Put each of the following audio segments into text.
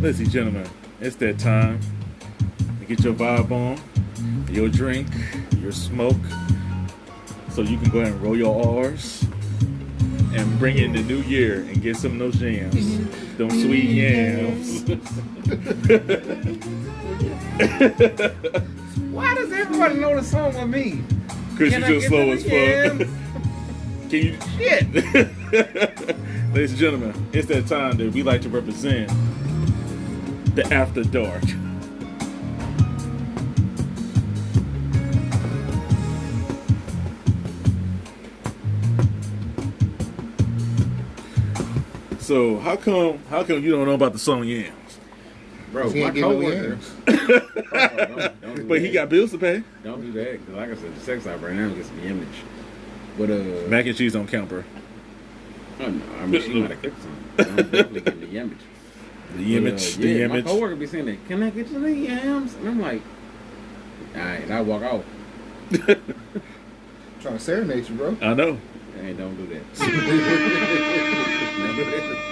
Ladies and gentlemen, it's that time to get your vibe on, your drink, your smoke, so you can go ahead and roll your R's and bring in the new year and get some of those jams, them sweet yams. Why does everybody know the song with me? Because you're just slow as fuck. Can you? Shit. Ladies and gentlemen, it's that time that we like to represent the After Dark. So how come you don't know about the song Yams? Bro, He my ain't getting no coworker. Don't do But he that. got bills to pay. Don't do that. Cause like I said, the sex opera right now gets some image. But Mac and cheese don't count, bro. oh no, I mean she might have cooked some. I'm definitely getting the image. The image, the yeah, image. My coworker be saying that. Can I get you the yams? And I'm like, all right, and I walk off. Trying to serenade you, bro. I know. Hey, don't do that.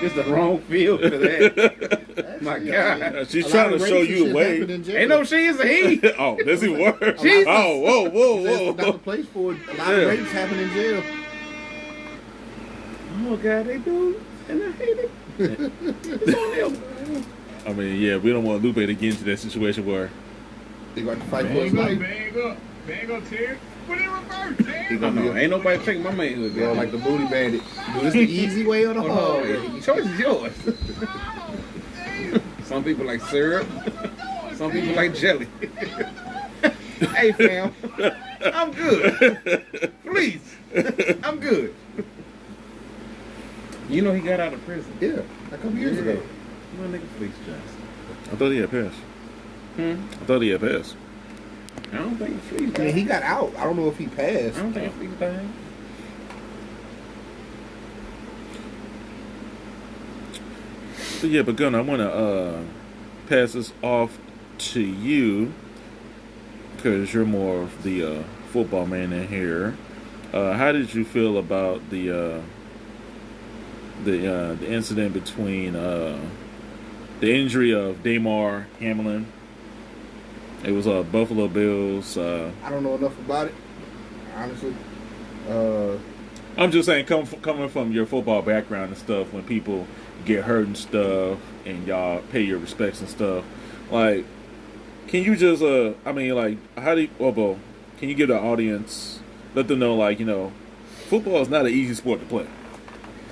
It's the wrong field for that. My God. She's A trying lot to of show racist you shit the way. happened in jail. Ain't no she, it's a he. Oh, that's even worse. Jesus. Oh, whoa, whoa, That's whoa. not the place for it. A lot Yeah. of rapes happen in jail. Oh God, they do, and I hate it. It's on them. I mean, yeah, we don't want Lupe to get into that situation where They got to fight for his life. Bang up, Terry. Put it in reverse, He Terry. I gonna know. be Ain't nobody taking my manhood, a, girl. like the booty bandit. Do this the easy way or the Oh, hard no, way? the choice is yours. Some people like syrup. Some people like jelly. Hey, fam, I'm good. Please, I'm good. You know he got out of prison. Yeah, a couple years ago. My nigga Fleece Johnson. I thought he had passed. I thought he had passed. I don't think Fleece I died. mean, he got out. I don't know if he I passed. don't think Fleece died. But yeah, but Gunnar, I want to pass this off to you because you're more of the football man in here. How did you feel about the incident between the injury of Damar Hamlin? It was Buffalo Bills. I don't know enough about it, honestly. I'm just saying, coming from your football background and stuff, when people get hurt and stuff, and y'all pay your respects and stuff, like, can you just, how do you, well, can you give the audience, let them know, like, football is not an easy sport to play.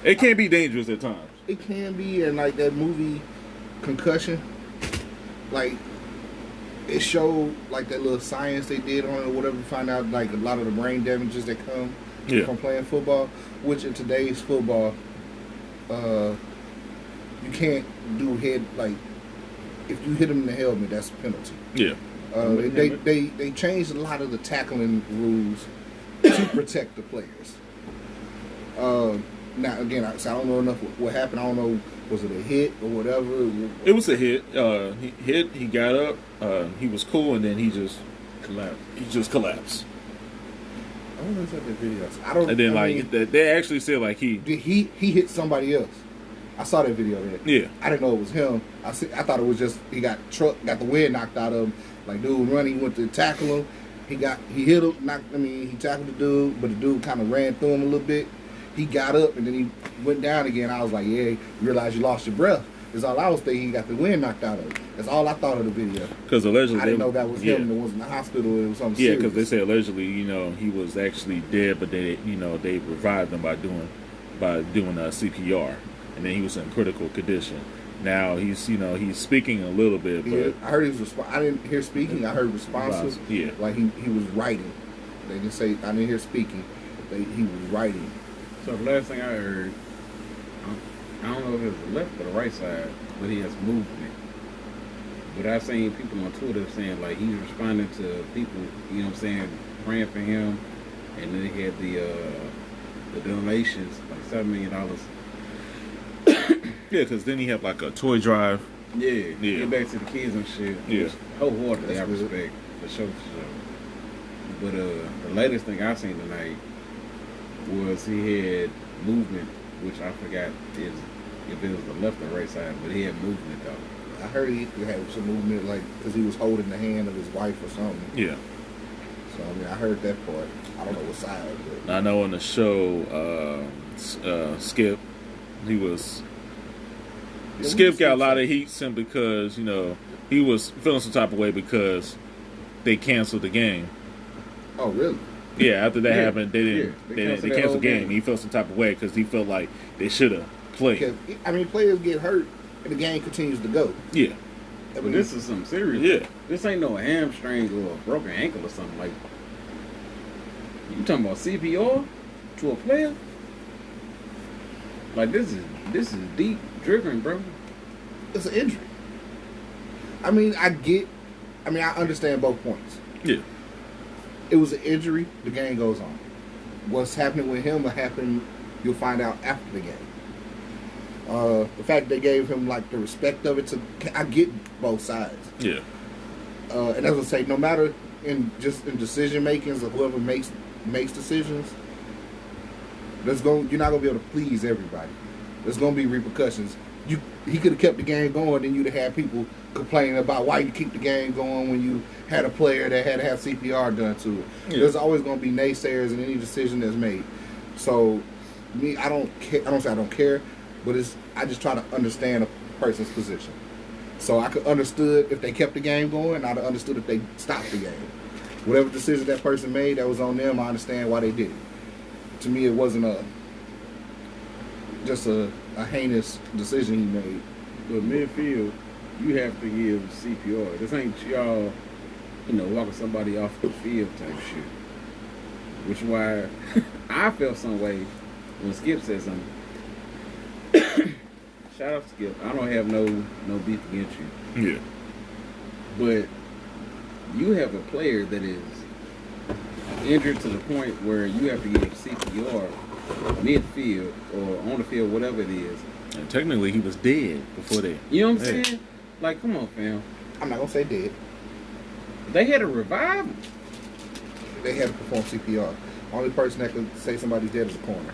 It can be dangerous at times. It can be, and like that movie Concussion, like it showed like that little science they did on it or whatever to find out like a lot of the brain damages that come from playing football, which in today's football, you can't do head, like if you hit them in the helmet, that's a penalty. Yeah. They changed a lot of the tackling rules to protect the players. Now again, I don't know enough what happened. I don't know, was it a hit or whatever? It was a hit. He hit. He got up. He was cool, and then he just collapsed. I don't know if that's the video. I don't. And then I mean, they actually said like he he hit somebody else. I saw that video there. Yeah. I didn't know it was him. I thought it was just he got the wind knocked out of him. Like dude running, he went to tackle him. He hit him. He tackled the dude, but the dude kind of ran through him a little bit. He got up and then he went down again. I was like, yeah, you realize you lost your breath. That's all I was thinking. He got the wind knocked out of him. That's all I thought of the video. because allegedly I didn't know that was him that was in the hospital. It was something Yeah, serious. because they say allegedly, he was actually dead, but they revived him by doing CPR, and then he was in critical condition. Now he's speaking a little bit, but Yeah, I heard he was. I didn't hear speaking. I heard responsive. Yeah. Like he was writing. They didn't say. I didn't hear speaking. He was writing. So the last thing I heard, I don't know if it was the left or the right side, but he has movement. But I've seen people on Twitter saying like he's responding to people, praying for him, and then he had the donations, like $7 million. yeah, because then he had like a toy drive. Yeah, get back to the kids and shit. Yeah. Wholeheartedly, I That's good. respect for sure. But the latest thing I seen tonight was he had movement, which I forgot if it was the left or right side, but he had movement though. I heard he had some movement, like, because he was holding the hand of his wife or something. Yeah. So, I mean, I heard that part. I don't know what side, but... I know on the show, Skip, he was... Yeah, Skip got a lot of heat simply because, you know, he was feeling some type of way because they canceled the game. Oh, really? Yeah, after that Yeah. happened, they didn't. Yeah, They canceled the canceled whole the game. game. He felt some type of way because he felt like they should have played. Because, I mean, players get hurt and the game continues to go. Yeah, I But mean, this is something serious. yeah, This ain't no hamstring or a broken ankle or something like. You talking about CPR to a player? Like this is deep driven, bro. it's an injury. I mean, I understand both points. yeah. It was an injury. The game goes on. What's happening with him will happen. You'll find out after the game. The fact they gave him like the respect of it. I get both sides. Yeah, And as I say, no matter in decision makings of whoever makes decisions, you're not gonna be able to please everybody. There's gonna be repercussions. He could have kept the game going, then you'd have had people complaining about why you keep the game going when you had a player that had to have CPR done to it. Yeah. There's always gonna be naysayers in any decision that's made. So, me, I don't care. I don't say I don't care, but I just try to understand a person's position. So I could understood if they kept the game going. I'd have understood if they stopped the game. Whatever decision that person made, that was on them. I understand why they did it. To me, it wasn't just a heinous decision he made. But midfield, you have to give CPR. This ain't y'all, walking somebody off the field type shit. Which is why I felt some way when Skip said something. Shout out to Skip. I don't have no beef against you. yeah, But you have a player that is injured to the point where you have to give CPR midfield or on the field, whatever it is. and technically he was dead before that. You know what I'm Yeah. saying? Like, come on, fam. I'm not gonna say dead. They had to revive him. They had to perform CPR. Only person that could say somebody's dead is a corner.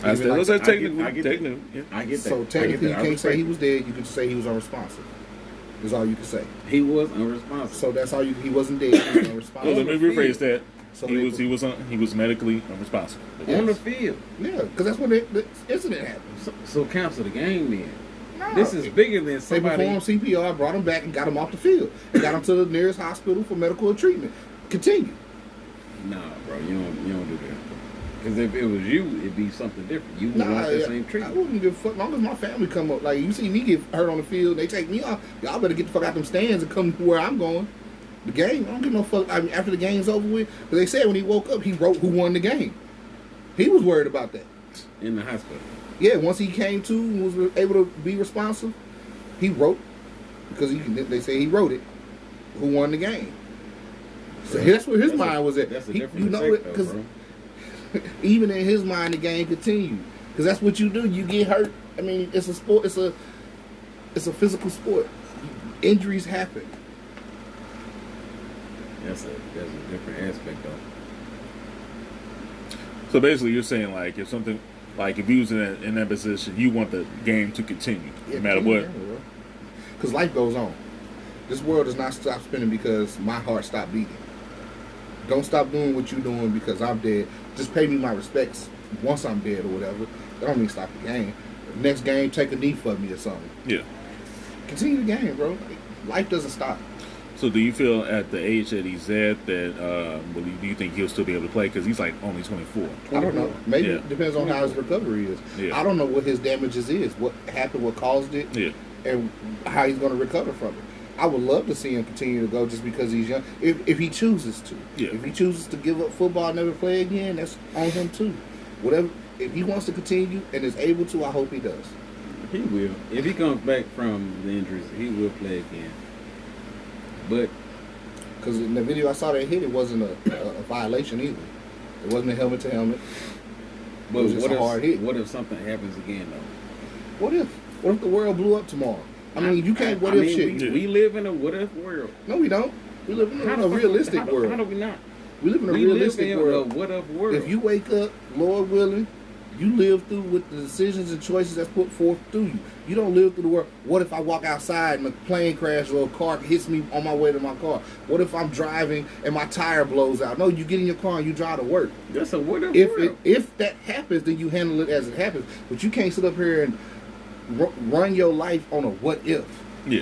I still like- say I get technically, that. yeah. I get that. So technically, you I can't say respect he it. was dead. You can just say he was unresponsive. Is all you can say. He was unresponsive. So that's all you. He wasn't dead. He was Well, let unresponsive. me rephrase that. So he they- was medically unresponsible. On the field. Yeah, because that's when the incident happened. So cancel the game then. No. This is bigger than They somebody. performed CPR, brought him back, and got him off the field. And got him to the nearest hospital for medical treatment. Continue. Nah, bro, you don't do that. Because if it was you, it'd be something different. You would Nah, want that same I treatment. wouldn't give a fuck. As long as my family come up, like you see me get hurt on the field, they take me off. Y'all better get the fuck out them stands and come where I'm going. The game, I don't give no fuck. I mean, after the game's over with, because they said when he woke up, he wrote who won the game. He was worried about that. In the hospital. Yeah, once he came to and was able to be responsive, he wrote because they say he wrote it. Who won the game? So that's where his mind was at. That's a He- different you know effect, it, though, 'cause bro. even in his mind, the game continued because that's what you do. You get hurt. I mean, it's a sport. It's a physical sport. Injuries happen. That's a different aspect, though. So basically, you're saying like if something, like if you was in that position, you want the game to continue no matter what. Because life goes on. This world does not stop spinning because my heart stopped beating. Don't stop doing what you're doing because I'm dead. Just pay me my respects once I'm dead or whatever. That don't mean stop the game. Next game, take a knee for me or something. Yeah. Continue the game, bro. Like, life doesn't stop. So do you feel at the age that he's at that do you think he'll still be able to play because he's like only 24? I don't know. Maybe Yeah. it depends on how his recovery is. Yeah. I don't know what his damages is, what happened, what caused it, Yeah. and how he's going to recover from it. I would love to see him continue to go just because he's young. If he chooses to. Yeah. If he chooses to give up football and never play again, that's on him too. Whatever. If he wants to continue and is able to, I hope he does. He will. If he comes back from the injuries, he will play again. But Because in the video I saw that hit, it wasn't a violation either. It wasn't a helmet to helmet. It was just a hard hit. what if something happens again, though? What if? What if the world blew up tomorrow? I mean, you can't what I if mean, shit. We live in a what if world. No, we don't. We live in How a the fuck- realistic how do world. we not? We live in a We realistic live in world. a what if world. If you wake up, Lord willing, You live through with the decisions and choices that's put forth through you. You don't live through the world. What if I walk outside and a plane crashes or a car hits me on my way to my car? What if I'm driving and my tire blows out? No, you get in your car and you drive to work. That's a what if. If that happens, then you handle it as it happens. But you can't sit up here and run your life on a what if. Yeah.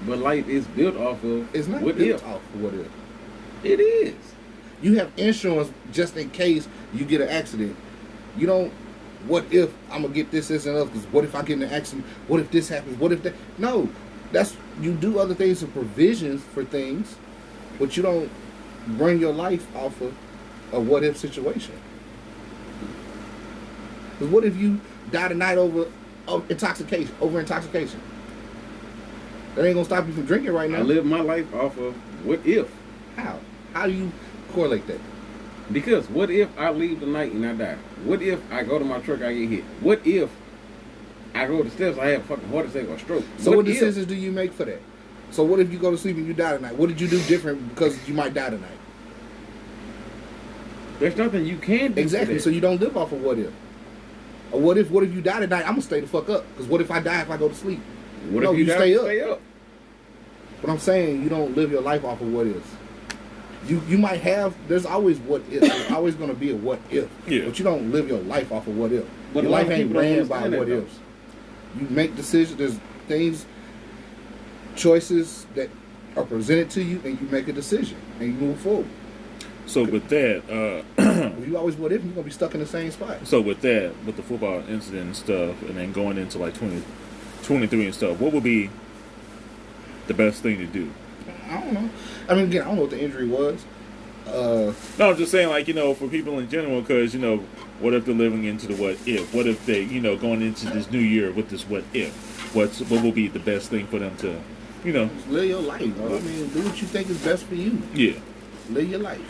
But life is built off of It's not what built if. off of what if. It is. You have insurance just in case you get an accident. You don't, what if I'm going to get this, and other, because what if I get in an accident? What if this happens? What if that? No. You do other things and provisions for things, but you don't run your life off of a what if situation. Because what if you die tonight over intoxication? That ain't going to stop you from drinking right now. I live my life off of what if. How? How do you correlate that? Because what if I leave tonight and I die? What if I go to my truck, I get hit? What if I go to the steps, I have a fucking heart attack or stroke? So what decisions do you make for that? So what if you go to sleep and you die tonight? What did you do different because you might die tonight? There's nothing you can do. Exactly. So you don't live off of what if. Or what if you die tonight? I'm gonna stay the fuck up. Because what if I die if I go to sleep? What No, if you die, stay up. But I'm saying you don't live your life off of what ifs. You might have. There's always what if. There's always gonna be a what if. Yeah. But you don't live your life off of what if. But Your a lot life of ain't people don't ran by understand what that, ifs. You make decisions. There's things, choices that are presented to you, and you make a decision and you move forward. So with that, If you always what if, you're gonna be stuck in the same spot. so with that, with the football incident and stuff, and then going into like 2023 and stuff, what would be the best thing to do? I don't know. I mean, again, I don't know what the injury was. No, I'm just saying, like, for people in general, because, what if they're living into the what if? What if they, going into this new year with this what if? What will be the best thing for them to, Just live your life, bro. I mean, do what you think is best for you. yeah. Live your life.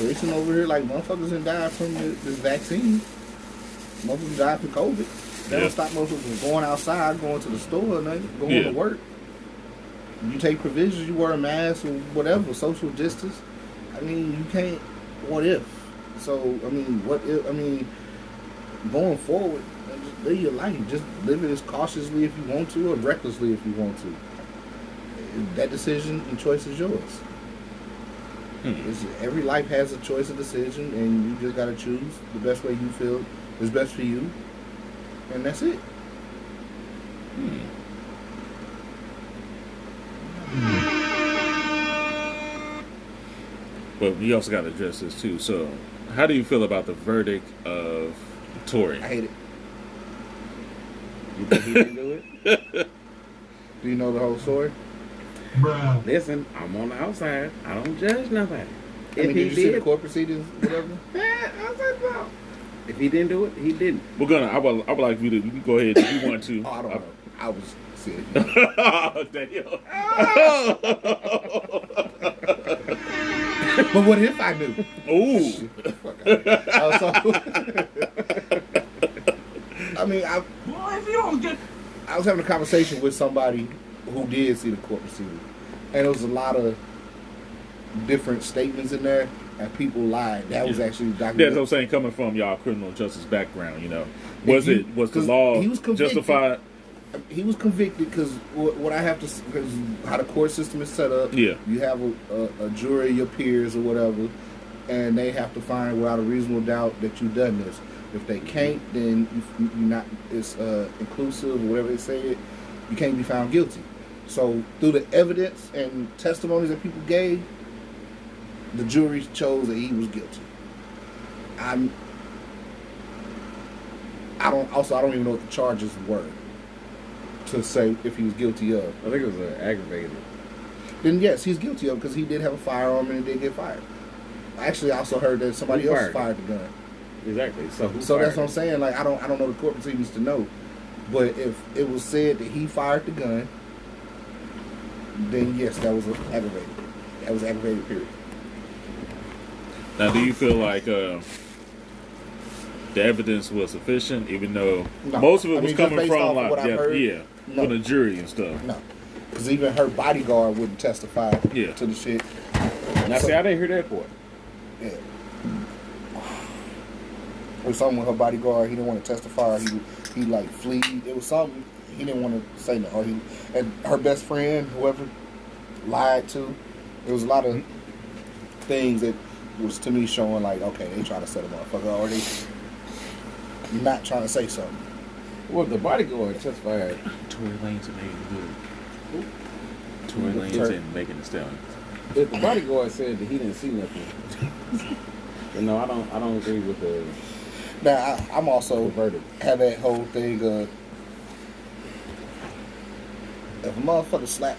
Racing over here like motherfuckers done died from this vaccine. Motherfuckers died from COVID. That Yeah. don't stop motherfuckers from going outside, going to the store, or nothing, going Yeah. to work. You take provisions, you wear a mask or whatever, social distance. I mean, you can't. What if? So, I mean, what if? I mean, going forward, just live your life. Just live it as cautiously if you want to, or recklessly if you want to. That decision and choice is yours. Every life has a choice, a decision, and you just got to choose the best way you feel is best for you, and that's it. But you also got to address this too. So, how do you feel about the verdict of Tory? I hate it. You think he didn't do it? Do you know the whole story? Bruh. Listen, I'm on the outside. I don't judge nobody. I mean, did you see the court proceedings, whatever? I said no. If he didn't do it, he didn't. I would like you to go ahead if you want to. Oh, I don't know. I was serious. Daniel. But what if I knew? Ooh. I mean, Boy, if you don't get... I was having a conversation with somebody who did see the court proceeding, and there was a lot of different statements in there, and people lied. That was actually That's what I'm documented. saying, coming from y'all criminal justice background, If you- was the 'cause law he was convicted. justified? He was convicted because what I have to, because how the court system is set up. Yeah. You have a jury, your peers or whatever, and they have to find without a reasonable doubt that you've done this. If they can't, then you're not. It's inclusive or whatever they say it. You can't be found guilty. So through the evidence and testimonies that people gave, the jury chose that he was guilty. I don't even know what the charges were to say if he was guilty of. I think it was aggravated. Then yes, he's guilty of because he did have a firearm and he did get fired. I actually also heard that somebody Who else fired fired the gun. Exactly. So who So fired that's what I'm him? saying. Like I don't know the court proceedings to know, but if it was said that he fired the gun, then yes, that was aggravated. That was aggravated. Period. Now, do you feel like the evidence was sufficient, even though No. most of it I was mean, just coming based from off of like what I've heard, no. from the jury and stuff? No, because even her bodyguard wouldn't testify Yeah. to the shit. Now, see, I didn't hear that part. Yeah. was something with her bodyguard. He didn't want to testify. Or he like flee. It was something he didn't want to say no. Or and her best friend, whoever, lied to. There was a lot of things that was to me showing like, okay, they trying to set a motherfucker, or they not trying to say something. Well, the bodyguard testified. Tory Lanez and Megan Good. Tory Lanez and Megan Thee Stallion. If the bodyguard said that he didn't see nothing, you know, I don't agree with the Now I'm also verdict. have that whole thing of if a motherfucker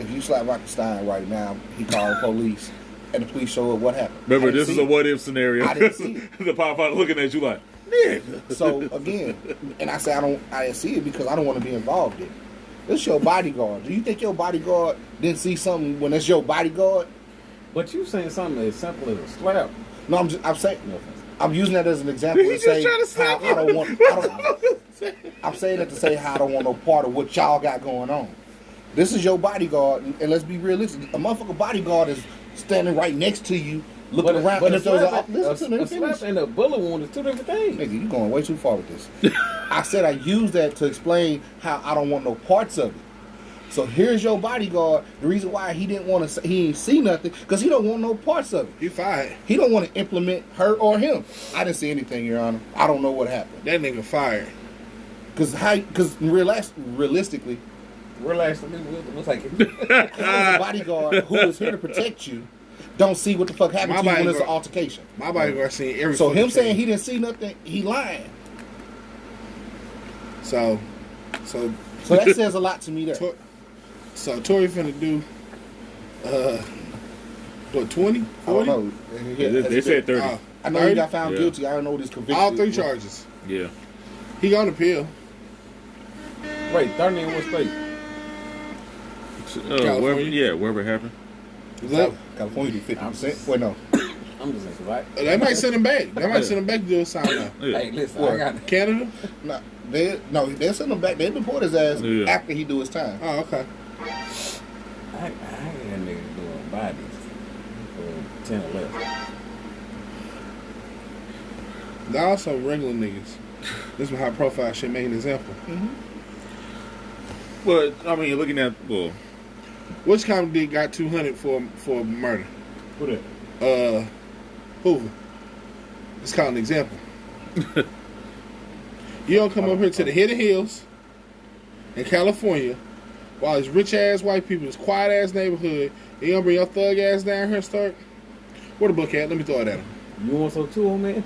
if you slap Rocky Stein right now, he called police, and the police show up. What happened? Remember, this is a what if scenario. I didn't see it. The firefighter looking at you like, nigga. So again, and I say I didn't see it because I don't want to be involved in it. This your bodyguard. Do you think your bodyguard didn't see something when it's your bodyguard? But you saying something as simple as a slap. No, I'm saying. No offense. I'm using that as an example He to say just trying to how slap I don't want. I'm saying that to say how I don't want no part of what y'all got going on. This is your bodyguard, and let's be realistic. A motherfucker bodyguard is standing right next to you, looking around. But And a if there's slap, listen to a me slap finish. and a bullet wound is two different things. Nigga, you going way too far with this. I said I used that to explain how I don't want no parts of it. So here's your bodyguard. The reason why he didn't want to, he ain't see nothing, because he don't want no parts of it. He fired. He don't want to implement her or him. I didn't see anything, Your Honor. I don't know what happened. That nigga fired. Because realistically, Relax, we'll take it. as a bodyguard who is here to protect you, don't see what the fuck happened My to you when there's an bodyguard- altercation. My bodyguard seen every. So fucking him saying thing. he didn't see nothing, he lying. So So that says a lot to me there. So Tory finna do, what, 20, I 40? don't know. They said 30. I know he 30? got found Yeah. guilty. I don't know what his conviction. All 3 charges. Yeah. He gonna appeal. Wait, 30 in what state? California? Wherever it happened. California do 50%. Wait, no. I'm just saying, right? They might send him back. They might send him back to do a sign now. Yeah. Hey, listen, What? I got Canada? They'll send him back. They deport his ass Yeah. after he do his time. Oh, okay. I got niggas doing bodies for 10 or less. They're also regular niggas. This is high profile shit, make an example. But I mean, looking at Which comedy got 200 for murder? Who that? Hoover. Let's call an example. You don't come up here to the Hidden Hills in California while these rich ass white people, this quiet ass neighborhood, and you don't bring your thug ass down here and start. Where the book at? Let me throw it at him. You want some too, old man?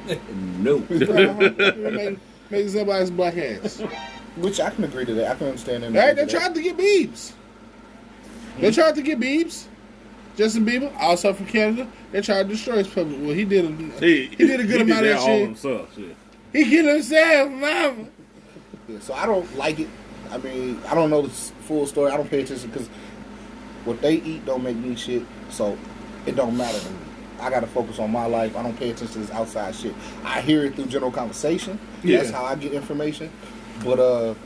No. make somebody's black ass. Which I can agree to that. I can understand that. They tried to get Biebs. They tried to get Biebs. Justin Bieber, also from Canada. They tried to destroy his public. Well, he did a good amount of that all shit. himself. Shit. He killed himself, mama. Yeah, so I don't like it. I mean, I don't know the full story. I don't pay attention because what they eat don't make me shit. So it don't matter to me. I got to focus on my life. I don't pay attention to this outside shit. I hear it through general conversation. Yeah. That's how I get information. But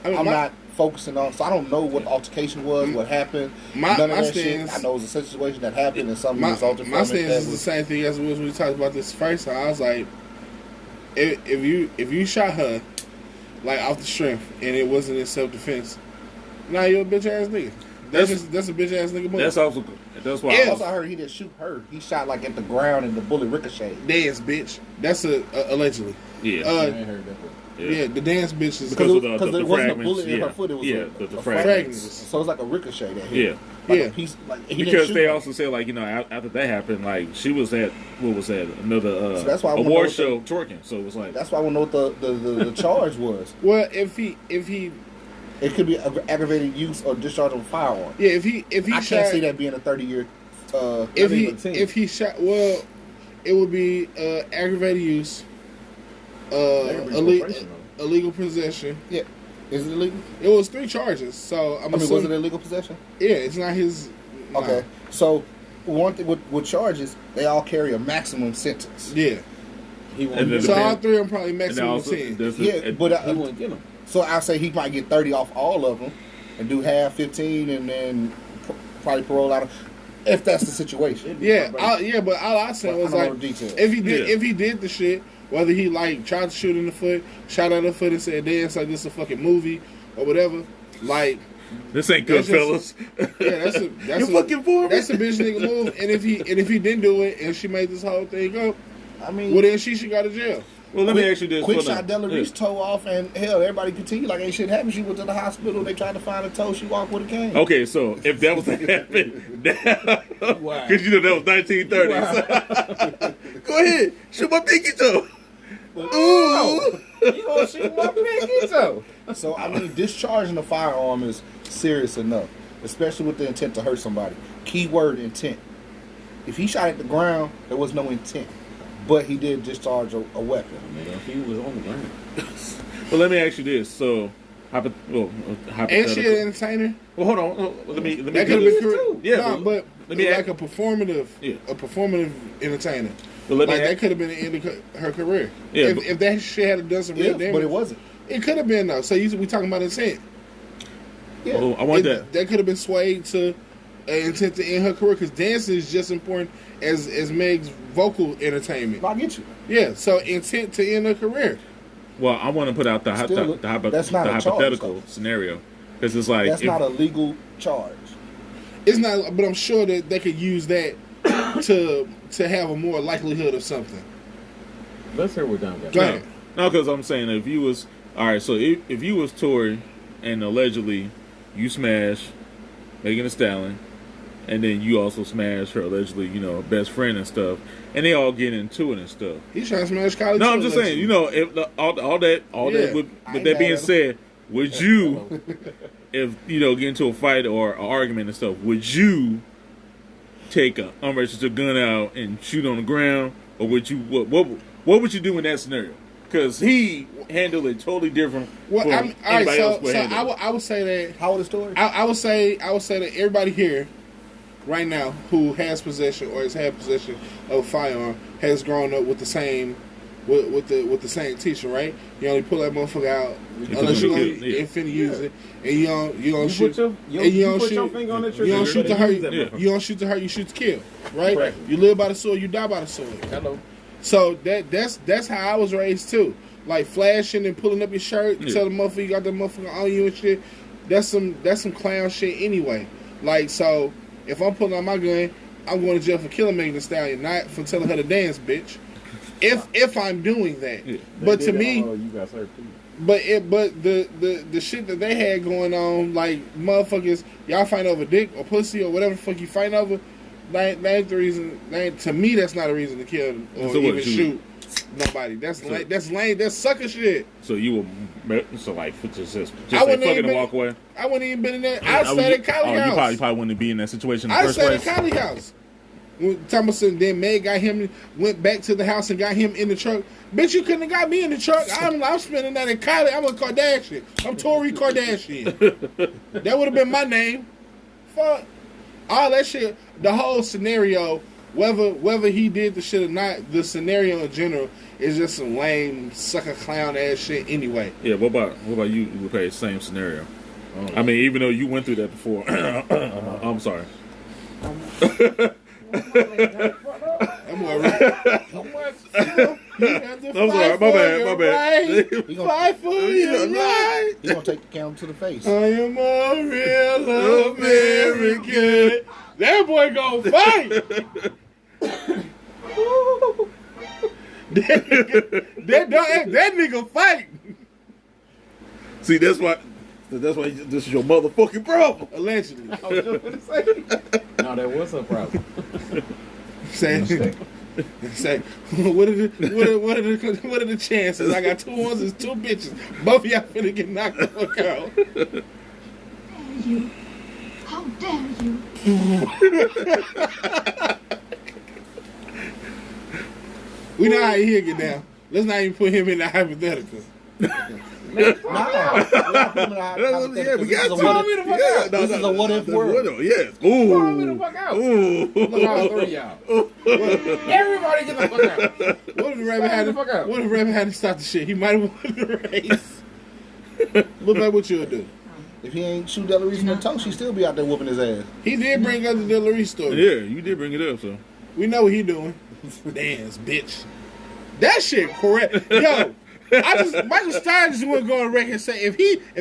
I mean, I'm not focusing on. So I don't know what the altercation was, what happened. My None of that stance- shit. I know it was a situation that happened and something My resulted from stance it. That is the was, same thing as when we talked about this first time. I was like, if you shot her like off the strength and it wasn't in self defense, now you're a bitch ass nigga. That's a bitch ass nigga. Move. That's also that's why. Yeah. also, I heard he didn't shoot her. He shot like at the ground and the bullet ricocheted. Dance bitch. That's allegedly. Yeah. I ain't heard that before. Yeah, the dance bitch is Because of the Because it wasn't a fragments, bullet in yeah. her foot. It was Yeah, a the fragment. fragments. So it's like a ricochet that hit. Yeah. Like Yeah. a piece, like, he didn't Because shoot they her. also said, like, you know, after that happened, like, she was at, what was that, another So that's why I wanna know award what show twerking. So it was like, That's why I want to know what the charge was. well, if he It could be aggravated use or discharge of a firearm. yeah if he I shot can't see that being a 30-year. if he shot well, it would be aggravated use, illegal possession. Yeah, is it illegal? It was 3 charges, so I mean, was it illegal possession? Yeah, it's not his. no. Okay, so one thing with charges, they all carry a maximum sentence. Yeah. He And wouldn't then So get the- him. all 3 of them probably and then maximum also, 10. there's Yeah, the, but He wouldn't get him. so I say he might get 30 off all of them, and do half 15, and then probably parole out. If that's the situation. Yeah, but all I said Well, I was don't know like, the details. if he did, Yeah. if he did the shit, Whether he like tried to shoot in the foot, shot out the foot and said, "Dance like this is a fucking movie" or whatever. Like This ain't good, That's just- fellas. yeah, that's You fucking for me? That's a bitch nigga move. And if he didn't do it and she made this whole thing up, I mean, well then she should go to jail. Well, let me ask you this. Quick Hold on. shot Della Reese toe off, and hell, everybody continued like ain't shit happened. She went to the hospital. They tried to find a toe. She walked with a cane. Okay, so if that was to happen, Wow. because you know that was 1930s. Go ahead, shoot my pinky toe. Ooh. You gonna shoot my pinky toe? So I mean, discharging a firearm is serious enough, especially with the intent to hurt somebody. Keyword intent. If he shot at the ground, there was no intent, but he did discharge a weapon. Man, if he was on the ground. Well, let me ask you this. So, And hypothetical. she an entertainer. Well, hold on. Let me. That could have been Yeah, no, but let me like a performative entertainer. But let me Like ask- that could have been the end of her career. Yeah, if, but- if that shit had done some real damage, But it wasn't. It could have been though. So we talking about intent. Yeah. Oh, I want that. That could have been swayed to intent to end her career because dancing is just important as Meg's vocal entertainment. I get you. Yeah, so intent to end her career. Well, I want to put out the Still, that's not a charge, hypothetical though. scenario because it's like That's if- not a legal charge. It's not, but I'm sure that they could use that to have a more likelihood of something. Let's hear what Don got. Go no, ahead. no, because I'm saying if you was all right. So if you was Tory and allegedly you smash Megan Thee Stallion, and then you also smash her allegedly, best friend and stuff, and they all get into it and stuff. He's trying to smash college. No, I'm just saying, if all that Yeah. with I ain't that being mad at said, would you, if get into a fight or an argument and stuff, would you take a unregistered gun out and shoot on the ground, or would you what would you do in that scenario? Because he handled it totally different. Well, from all right. anybody else So would handle it. I would say that How old is Tory? I would say that everybody here right now who has possession or has had possession of a firearm has grown up with the same with the same teacher, right? You only pull that motherfucker out unless you ain't finna use it, and you don't shoot. You put your finger on the trigger. You don't shoot to hurt. Yeah. You don't shoot to hurt. You shoot to kill, right? Right. You live by the sword. You die by the sword. Hello. So that's how I was raised too. Like flashing and pulling up your shirt, Yeah. tell the motherfucker you got that motherfucker on you and shit. That's some clown shit anyway. Like, so if I'm pulling out my gun, I'm going to jail for killing Megan Thee Stallion, not for telling her to dance, bitch. If I'm doing that. Yeah. But to me, you got served too. but the shit that they had going on, like motherfuckers, y'all fight over dick or pussy or whatever the fuck you fight over, that ain't the reason. To me, that's not a reason to kill or So what, even you- shoot nobody. That's lame. That's lame. That's sucker shit. So you would just say I fuck wouldn't it even and walk away. I wouldn't even been in that. I stayed at Cali You house. probably wouldn't be in that situation in the I first stayed at place. Cali house. When Thomason then Meg got him, went back to the house and got him in the truck. Bitch, you couldn't have got me in the truck. I'm spending that in Cali. I'm a Kardashian. I'm Tori Kardashian. That would have been my name. Fuck all that shit. The whole scenario, whether he did the shit or not, the scenario in general is just some lame sucker clown ass shit anyway. Yeah, what about you? You would play the same scenario. I mean, even though you went through that before. I'm sorry. I'm alright. I'm sorry, my bad. He gonna, Fight for your right. he gonna take the camera to the face. I am a real American. That boy gonna fight. that nigga fight. See, that's why this is your motherfucking problem. Allegedly. I was just gonna say. No, that was a problem. Say, what are the chances? I got 2 ones and 2 bitches. Both of y'all finna get knocked the fuck out. You. How dare you? We know how he get down. Let's not even put him in the hypothetical. Yeah, we got to. This is a what if world. Yes. Throw me the fuck out. Ooh. Look at all 3 of y'all. Everybody get the fuck out. What if the rabbit had the fuck out. What if rabbit had to stop the shit? He might have won the race. Look like what you'll do. If he ain't shoot Della Reese in the toe, she still be out there whooping his ass. He did bring up the Della Reese story. Yeah, you did bring it up, so. We know what he doing. Dance, bitch. That shit correct. Yo, Michael Stein just want to go on record and say if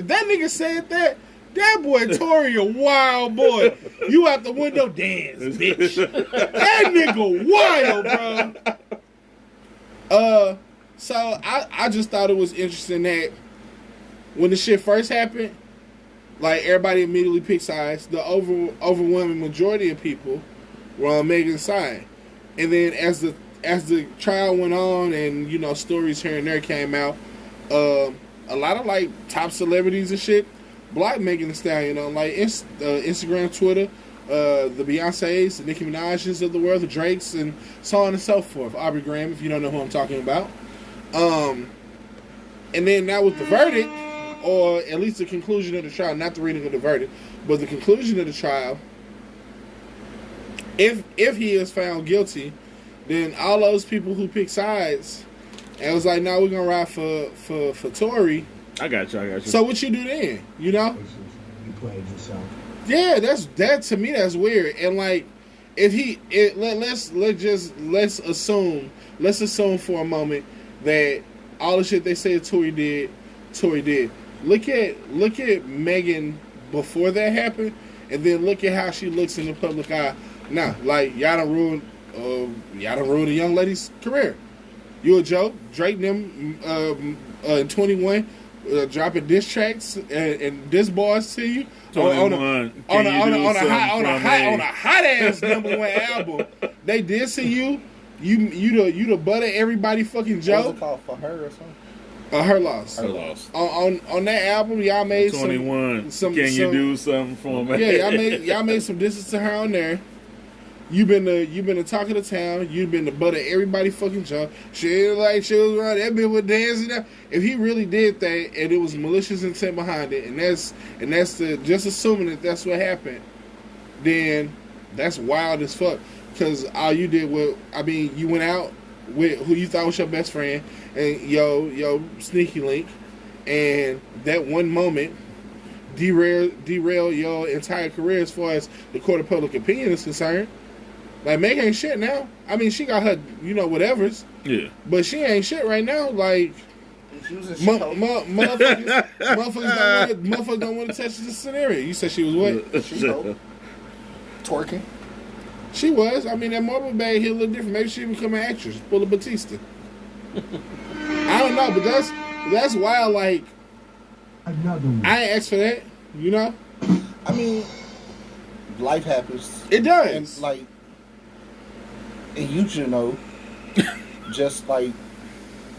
that nigga said that boy Tory a wild boy. You out the window dance, bitch. That nigga wild, bro. So I just thought it was interesting that when the shit first happened, like everybody immediately picked sides. The overwhelming majority of people were on Megan's side, and then as the trial went on, and you know stories here and there came out, a lot of like top celebrities and shit blocked Megan Thee Stallion on like Instagram, Twitter, the Beyonces, the Nicki Minaj's of the world, the Drakes, and so on and so forth. Aubrey Graham, if you don't know who I'm talking about. And then now with the verdict, or at least the conclusion of the trial, not the reading of the verdict, but the conclusion of the trial, if he is found guilty, then all those people who pick sides and was like, no, we're gonna ride for Tory. I got you. So what you do then? You know? You played yourself. Yeah, that to me that's weird. And like, let's assume for a moment that all the shit they say Tory did. Look at Megan before that happened, and then look at how she looks in the public eye now. Like y'all done ruined a young lady's career. You a joke. Drake them in 21 dropping diss tracks and diss bars to you on a hot ass #1 album. They dissing you. You the butt of everybody fucking joke. What was it called? For Her or something? Her loss. Her loss. On that album, y'all made 21. some. Can you do something for me? Yeah, y'all made some disses to her on there. You've been the talk of the town. You've been the butt of everybody fucking joke. She like she was around. That bitch was dancing. If he really did that, and it was malicious intent behind it, and that's just assuming that that's what happened, then that's wild as fuck. Because all you did you went out with who you thought was your best friend, and yo sneaky link, and that one moment derail your entire career as far as the court of public opinion is concerned. Like, Meg ain't shit now. I mean, she got her, whatevers. Yeah. But she ain't shit right now. Like, motherfuckers don't want to touch this scenario. You said she was what? Twerking. She was. I mean, that marble bag hit a little different. Maybe she become an actress. Pull a Batista. I don't know, but that's wild. Like, Another one. I ain't asked for that, I mean, life happens. It does. And you should know, just like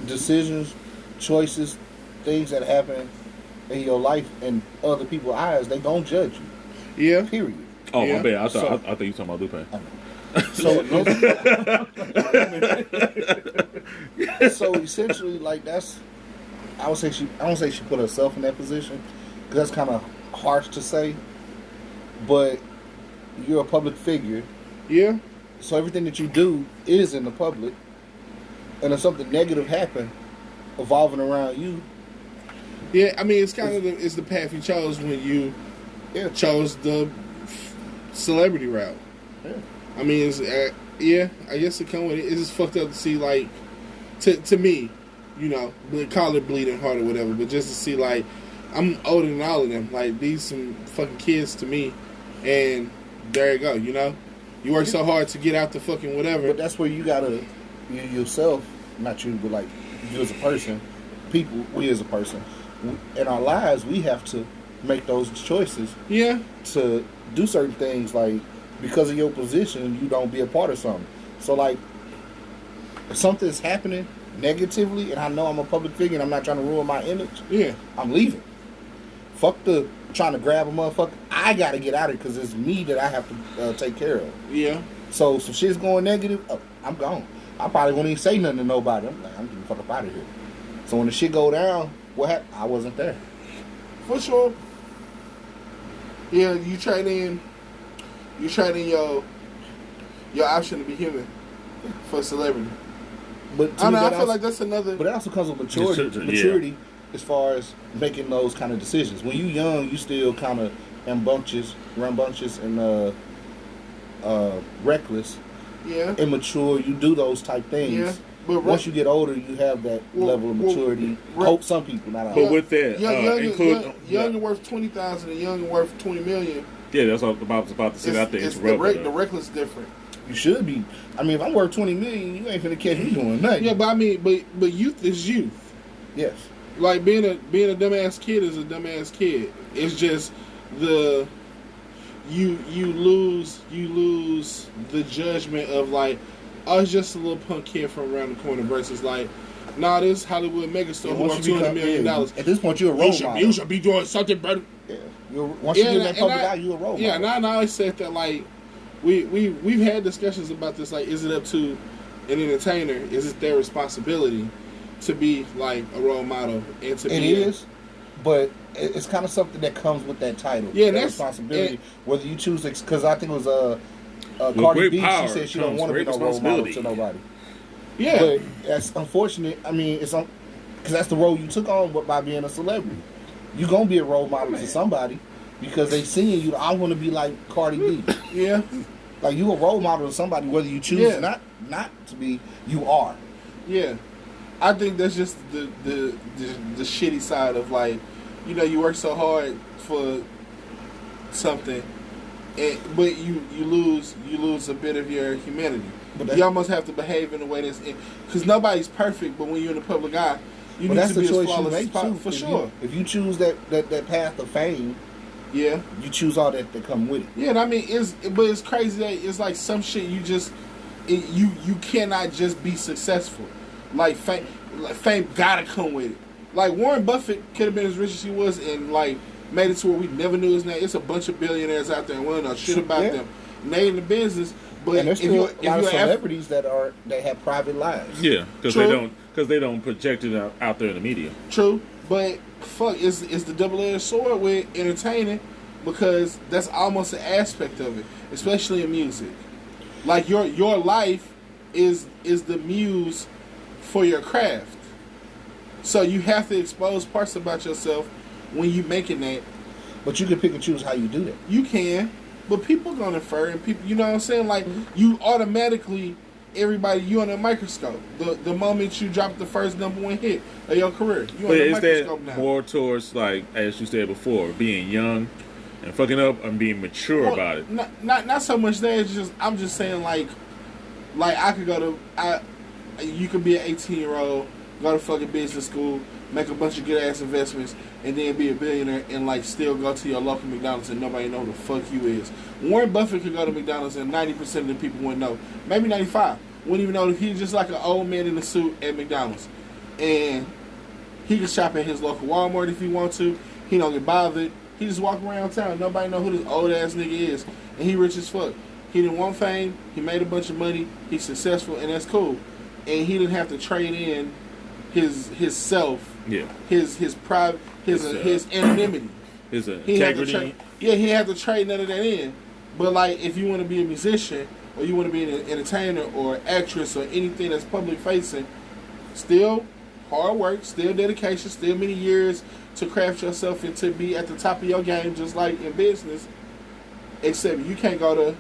decisions, choices, things that happen in your life and other people's eyes, they gonna judge you. Yeah. Period. Oh, Yeah. my bad. I thought you were talking about Lupe. So essentially, like that's, I don't say she put herself in that position, because that's kind of harsh to say. But you're a public figure, Yeah. so everything that you do is in the public. And if something negative happened, evolving around you, Yeah. I mean, it's kind of it's the path you chose when you yeah, chose the celebrity route. yeah. I mean, it's I guess it come with it. It's just fucked up to see, like, to me, call it bleeding heart or whatever, but just to see, like, I'm older than all of them. Like, these some fucking kids to me, and there you go. You work so hard to get out the fucking whatever. But that's where you gotta, you yourself, not you, but like you as a person, we as a person, in our lives, we have to make those choices Yeah. to do certain things. Like, because of your position, you don't be a part of something. So like, if something's happening negatively, and I know I'm a public figure and I'm not trying to ruin my image, Yeah. I'm leaving. Fuck the trying to grab a motherfucker. I gotta get out of it because it's me that I have to take care of. Yeah. So some shit's going negative, I'm gone. I probably won't even say nothing to nobody. I'm like, I'm getting the fuck up out of here. So when the shit go down, what happened? I wasn't there. For sure. Yeah, you trade in your option to be human for celebrity. But to I me, know, I that feel also- like that's another. But that also comes with maturity. Yeah. Maturity as far as making those kind of decisions. When you young, you still kind of rambunctious, and reckless, Yeah. immature. You do those type things. Yeah. But once you get older, you have that level of maturity. Hope some people, not all. But with that, young and worth 20,000 and young and worth 20 million. Yeah, that's what I was about to say. Out there, the reckless different. You should be. I mean, if I'm worth 20 million, you ain't finna catch me doing nothing. Yeah, but I mean, but youth is youth. Yes. Like being a dumbass kid is a dumbass kid. It's just you lose the judgment of like, oh, it's just a little punk kid from around the corner versus like, nah, this Hollywood megastar who worth $200 million. At this point, you're a role model. You should be doing something better. Yeah. Once you get in that public eye, you're a role model. Yeah, and I always said that like we've had discussions about this. Like, is it up to an entertainer? Is it their responsibility to be like a role model and to be? It is, but it's kind of something that comes with that title. Yeah, that responsibility. Whether you choose, because I think it was Cardi B. She said she don't want to be no role model to nobody. Yeah, but that's unfortunate. I mean, it's because that's the role you took on by being a celebrity. You're gonna be a role model to somebody because they seeing you. I want to be like Cardi B. Yeah, like you a role model to somebody, whether you choose not to be. You are. Yeah, I think that's just the shitty side of like, you know, you work so hard for something, but you lose a bit of your humanity. But you almost have to behave in a way that's because nobody's perfect. But when you're in the public eye, you need to be as flawless as possible. For sure. If you choose that path of fame, yeah, you choose all that come with it. Yeah, and I mean, it's crazy that it's like some shit you cannot just be successful. Like fame gotta come with it. Like Warren Buffett could have been as rich as he was and like made it to where we never knew his name. It's a bunch of billionaires out there and we don't know shit about them. And they in the business. But and there's still a lot of celebrities that have private lives. Yeah, because they don't project it out there in the media. True, but fuck, it's the double-edged sword with entertaining because that's almost an aspect of it, especially in music. Like your life is the muse for your craft, so you have to expose parts about yourself when you making that. But you can pick and choose how you do that. You can. But people gonna infer, and people, you know what I'm saying? Like, you automatically, everybody, you on a microscope. The moment you drop the first #1 hit of your career, you on a microscope now. More towards, like, as you said before, being young and fucking up and being mature about it? Not so much that. It's just, I'm just saying, like I could go to, you could be an 18-year-old, go to fucking business school, make a bunch of good-ass investments, and then be a billionaire and, like, still go to your local McDonald's and nobody know who the fuck you is. Warren Buffett could go to McDonald's and 90% of the people wouldn't know. Maybe 95. Wouldn't even know. He's just like an old man in a suit at McDonald's. And he can shop at his local Walmart if he wants to. He don't get bothered. He just walk around town. Nobody know who this old-ass nigga is. And he rich as fuck. He didn't want fame. He made a bunch of money. He's successful, and that's cool. And he didn't have to trade in his self. Yeah. His private, his anonymity, his integrity. He had to trade none of that in. But like, if you want to be a musician or you want to be an entertainer or actress or anything that's public facing, still hard work, still dedication, still many years to craft yourself and to be at the top of your game, just like in business. Except you can't go to.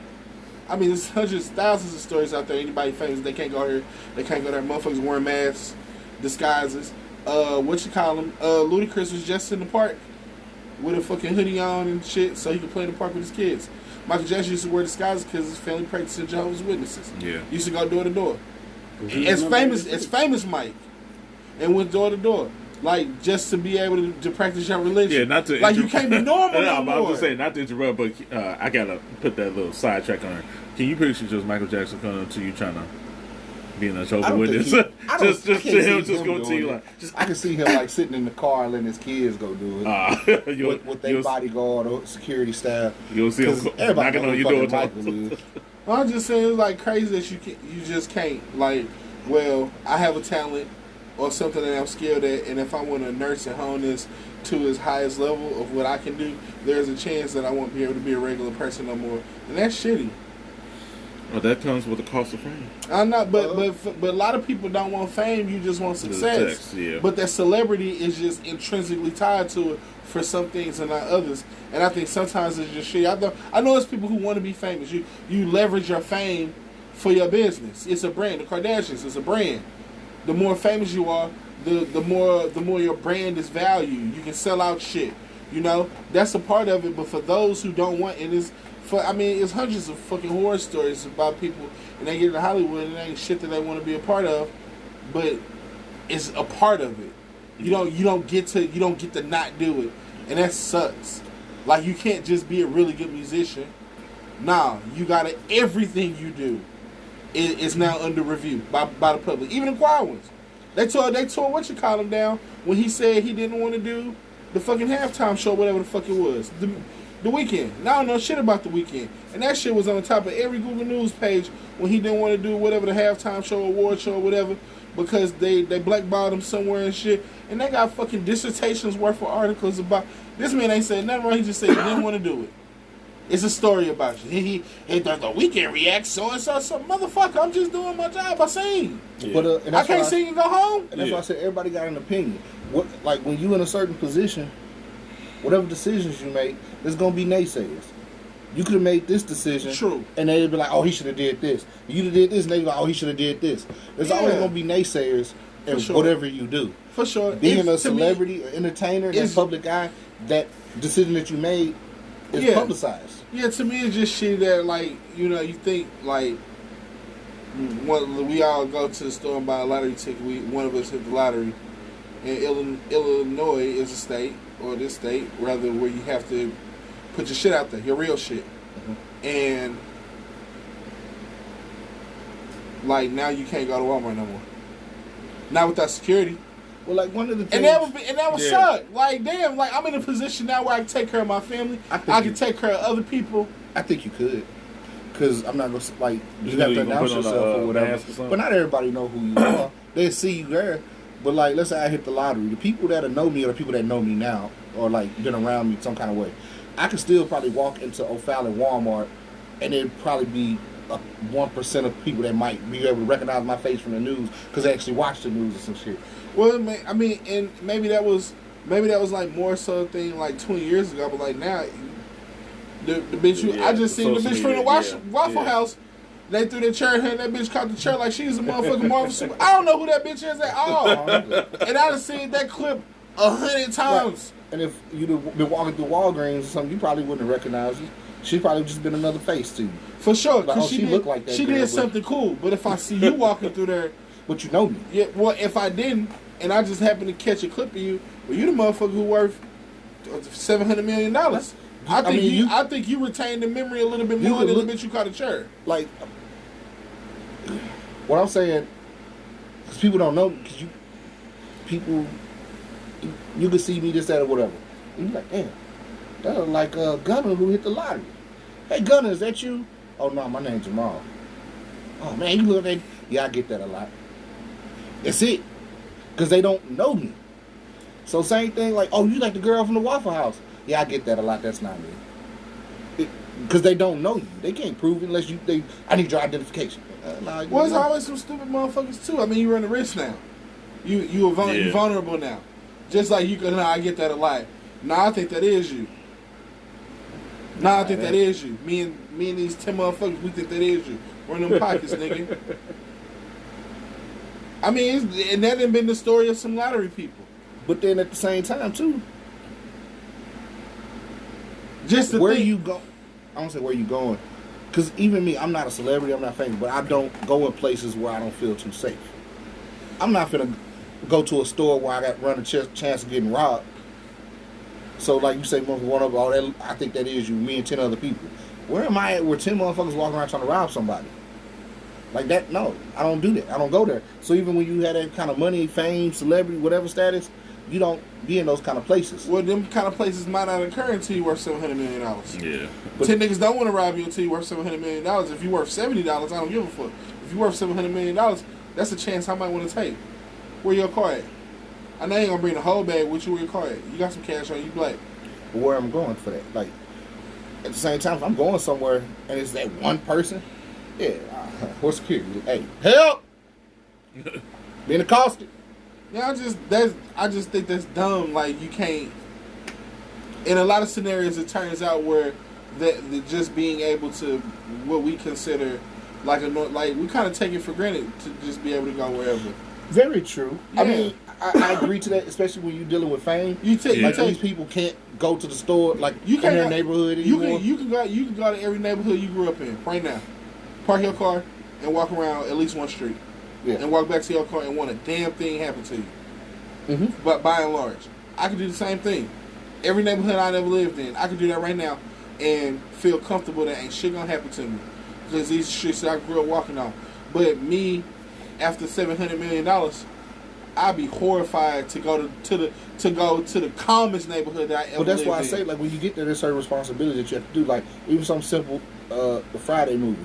I mean, there's hundreds, thousands of stories out there. Anybody famous, they can't go here. They can't go there. Motherfuckers wearing masks, disguises. Ludacris was just in the park with a fucking hoodie on and shit so he could play in the park with his kids. Michael Jackson used to wear disguises because his family practiced in Jehovah's Witnesses. Yeah. Used to go door to door. As famous Mike. And went door to door. Like, just to be able to practice your religion. Yeah, not to like, you can't be normal no more. I'm just saying, not to interrupt, but I gotta put that little sidetrack on her. Can you picture just Michael Jackson coming up to you trying to being a Jehovah's Witness? Just to him just going to you like. I can see him like sitting in the car and letting his kids go do it with their bodyguard or security staff. You'll see him knocking on your door. Well, I'm just saying, it's like crazy that you just can't, like, well, I have a talent or something that I'm skilled at, and if I want to nurse and hone this to its highest level of what I can do, there's a chance that I won't be able to be a regular person no more, and that's shitty. Well, that comes with the cost of fame. I'm not, but a lot of people don't want fame. You just want success. Yeah. But that celebrity is just intrinsically tied to it for some things and not others. And I think sometimes it's just shit. I know there's people who want to be famous. You leverage your fame for your business. It's a brand. The Kardashians is a brand. The more famous you are, the more your brand is valued. You can sell out shit. You know, that's a part of it. But for those who don't want, it's hundreds of fucking horror stories about people, and they get into Hollywood and it ain't shit that they want to be a part of, but it's a part of it. You don't get to not do it, and that sucks. Like, you can't just be a really good musician. Nah, you gotta, everything you do is now under review by the public, even the choir ones. They tore him down when he said he didn't want to do the fucking halftime show, whatever the fuck it was. The Weeknd. Now I don't know shit about The Weeknd. And that shit was on top of every Google News page when he didn't want to do whatever the halftime show, award show, or whatever, because they blackballed him somewhere and shit. And they got fucking dissertations worth of articles about. This man ain't said nothing wrong. He just said he didn't want to do it. It's a story about you. He does The Weeknd react so and so. Motherfucker, I'm just doing my job. I sing. Yeah. But and I can't sing and go home. And that's why I said everybody got an opinion. What, like, when you in a certain position, whatever decisions you make, there's gonna be naysayers. You could have made this decision, True, and they'd be like, "Oh, he should have did this." You did this, and they'd be like, "Oh, he should have did this." There's always gonna be naysayers in whatever you do. For sure. Being a celebrity, or entertainer, that public eye, that decision that you made is publicized. Yeah, to me, it's just shit that, like, you know, you think, like, we all go to the store and buy a lottery ticket. One of us hit the lottery. And Illinois is a state, or this state, rather, where you have to put your shit out there, your real shit. Mm-hmm. And, like, now you can't go to Walmart no more. Not without security. Well, like, one of the things... And that would suck. Like, damn, like, I'm in a position now where I can take care of my family. I can take care of other people. I think you could. Because I'm not going to, like, you have to announce yourself or whatever. But not everybody know who you are. They see you there. But, like, let's say I hit the lottery. The people that know me or the people that know me now, or, like, been around me some kind of way, I could still probably walk into O'Fallon Walmart, and it'd probably be 1% of people that might be able to recognize my face from the news because they actually watch the news or some shit. Well, I mean, and maybe that was like more so a thing like 20 years ago, but like now, the bitch I just seen the bitch from the Waffle House. They threw their chair at her and that bitch caught the chair like she was a motherfucking Marvel Super. I don't know who that bitch is at all. And I done seen that clip 100 times. Right. And if you'd been walking through Walgreens or something, you probably wouldn't have recognized her. She probably just been another face to you. For sure, because like, she looked like that. She did something cool. But if I see you walking through there, but you know me. Yeah. Well, if I didn't, and I just happened to catch a clip of you, well, you the motherfucker who worth $700 million. I think you retained the memory a little bit more than the bitch you caught a chair. Like, what I'm saying, because people don't know, because you can see me this, that, or whatever. And you're like, damn, that was like Gunner who hit the lottery. Hey, Gunner, is that you? Oh, no, my name's Jamal. Oh, man, you look at, yeah, I get that a lot. That's it. Because they don't know me. So same thing, like, oh, you like the girl from the Waffle House. Yeah, I get that a lot. That's not me. Because they don't know you. They can't prove it unless I need your identification. Well, it's always some stupid motherfuckers, too. I mean, you run the risk now. You're vulnerable now. Just like you can, I get that a lot. I think that is you. I think that is you. Me and these 10 motherfuckers, we think that is you. Run them pockets, nigga. I mean, and that done been the story of some lottery people. But then at the same time, too, just where you go, I don't say where you going, because even me, I'm not a celebrity, I'm not famous, but I don't go in places where I don't feel too safe. I'm not finna go to a store where I got run a chance of getting robbed. So like you say, one of all that, I think that is you, me and 10 other people. Where am I at where 10 motherfuckers walking around trying to rob somebody? Like that, no, I don't do that. I don't go there. So even when you had that kind of money, fame, celebrity, whatever status, you don't be in those kind of places. Well, them kind of places might not occur until you worth $700 million. Yeah. But 10 niggas don't want to rob you until you worth $700 million. If you worth $70, I don't give a fuck. If you worth $700 million, that's a chance I might want to take. Where your car at? I know you ain't gonna bring the whole bag with you. Where your car at? You got some cash on you, black. But where I'm going for that? Like, at the same time, if I'm going somewhere and it's that one person, yeah, what's security? Hey, help! Being accosted. Yeah, I just think that's dumb. Like, you can't. In a lot of scenarios, it turns out where that just being able to what we consider like we kind of take it for granted to just be able to go wherever. Very true. I Yeah. mean, I agree to that, especially when you're dealing with fame. You take, Yeah. Like these people can't go to the store like You in can't their go- neighborhood you anymore. can you can go to every neighborhood you grew up in right now. Park your car and walk around at least one street, Yeah. and walk back to your car and want a damn thing happen to you. Mhm. But by and large, I can do the same thing. Every neighborhood I never lived in, I can do that right now and feel comfortable that ain't shit gonna happen to me because these streets that I grew up walking on. But me, after $700 million, I'd be horrified to go to the calmest neighborhood that I ever But that's lived why I in. say, like, when you get there, there's certain responsibilities that you have to do. Like, even something simple, the Friday movie.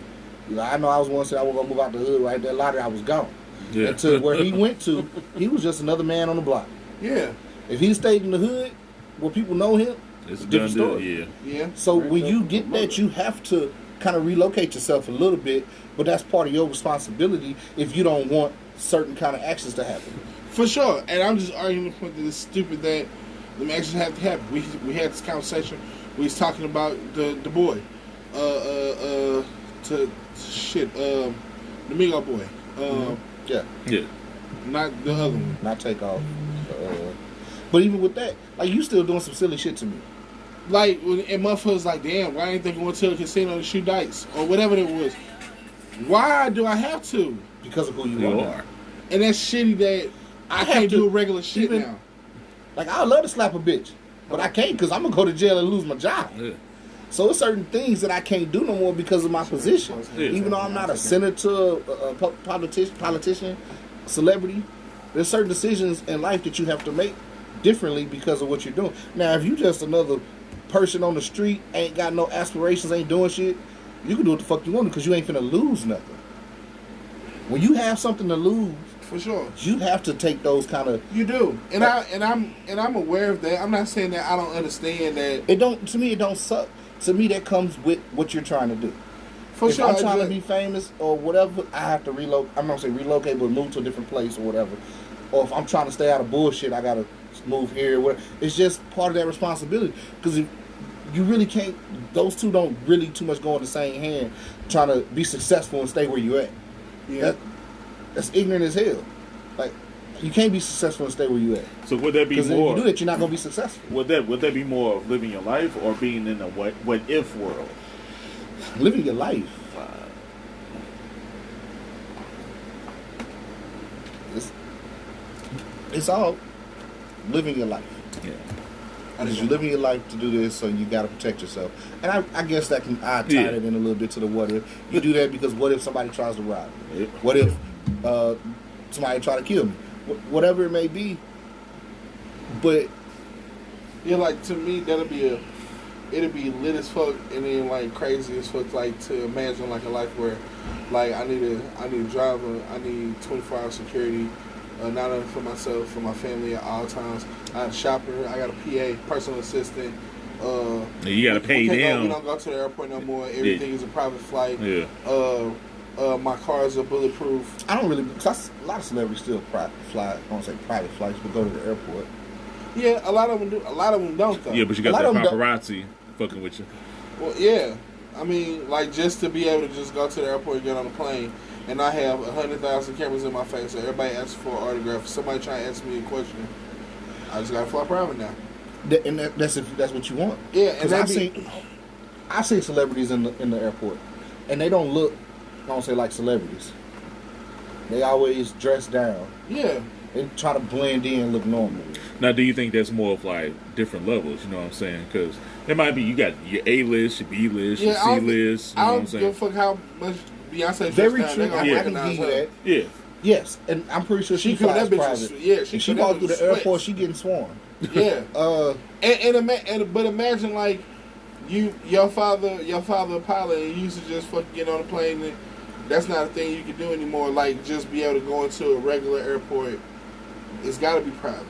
You know, I know I was one said I was gonna move out the hood right there. Lottery, I was gone. Yeah. And to where he went to, he was just another man on the block. Yeah, If he stayed in the hood where people know him, It's a different done story. deal. Yeah. yeah. So when you get that, you have to kind of relocate yourself a little bit, but that's part of your responsibility if you don't want certain kind of actions to happen. For sure, and I'm just arguing the point that it's stupid that the actions have to happen. We had this conversation. We was talking about the boy, the Migo boy, Yeah, Yeah. not the other one. not take off. But even with that, like, you still doing some silly shit to me. Like, and motherfuckers like, damn, why ain't they going to a casino to shoot dice or whatever it was? Why do I have to? Because of who you You are. are. And that's shitty that I have can't to do regular shit even- now. Like, I love to slap a bitch, but I can't because I'm gonna go to jail and lose my job. Yeah. So there's certain things that I can't do no more because of my position. Yeah. Even though I'm not a senator, a politician, celebrity, there's certain decisions in life that you have to make differently because of what you're doing. Now, if you just another person on the street, ain't got no aspirations, ain't doing shit, you can do what the fuck you want because you ain't finna lose nothing. When you have something to lose, For sure. you have to take those kind of. You do. And I'm aware of that. I'm not saying that I don't understand that. It don't, to me, it don't suck. To me, that comes with what you're trying to do. For If sure. I'm trying to be famous or whatever, I have to relocate. I'm not saying relocate, but move to a different place or whatever. Or if I'm trying to stay out of bullshit, I gotta move here. Whatever. It's just part of that responsibility. Because if you really can't, those two don't really too much go in the same hand. Trying to be successful and stay where you at. Yeah. That's ignorant as hell. Like, you can't be successful and stay where you at. So would that be Because if more? you do that, you're not gonna be successful. Would that be more of living your life or being in a what if world? Living your life. It's all living your life. Yeah. Because you're living your life to do this, so you got to protect yourself. And I guess that can tie Yeah. it in a little bit to the what if. You do that because what if somebody tries to rob me? Yeah. What if somebody try to kill me? Whatever it may be. But Yeah, like to me it'd be lit as fuck and then like crazy as fuck, like to imagine like a life where like I need a driver, I need 24-hour security, not only for myself, for my family at all times. I have a shopper, I got a PA, personal assistant. You gotta pay we them. don't go to the airport no more. Everything is a private flight. Yeah. My cars are bulletproof. I don't really, because a lot of celebrities still fly, I don't say private flights, but go to the airport. Yeah, a lot of them do. A lot of them don't though. Yeah, but you A got lot that of 'em paparazzi fucking with you. Well, yeah. I mean, like, just to be able to just go to the airport and get on a plane, and I have 100,000 cameras in my face, so everybody asks for an autograph. If somebody trying to ask me a question, I just gotta fly private now. And that's if that's what you want. Yeah, and Because that I see celebrities in the airport, and they don't look, I don't say like celebrities. They always dress down. yeah. They try to blend in, look normal. Now, do you think that's more of like different levels? You know what I'm saying? Because it might be you got your A list, your B list, your Yeah, C list. You know I what I'm don't give saying? a fuck how much Beyonce Very dressed true. down. I They can gonna give you recognize her. that. Yeah. Yes, and I'm pretty sure she She could- flies that bitch private. was- yeah, she if she could- that walked through bitch the airport, sweats. she getting swarmed. Yeah. Uh, But imagine like your father a pilot, and you used to just fucking get on a plane. And that's not a thing you can do anymore. Like just be able to go into a regular airport. It's got to be private.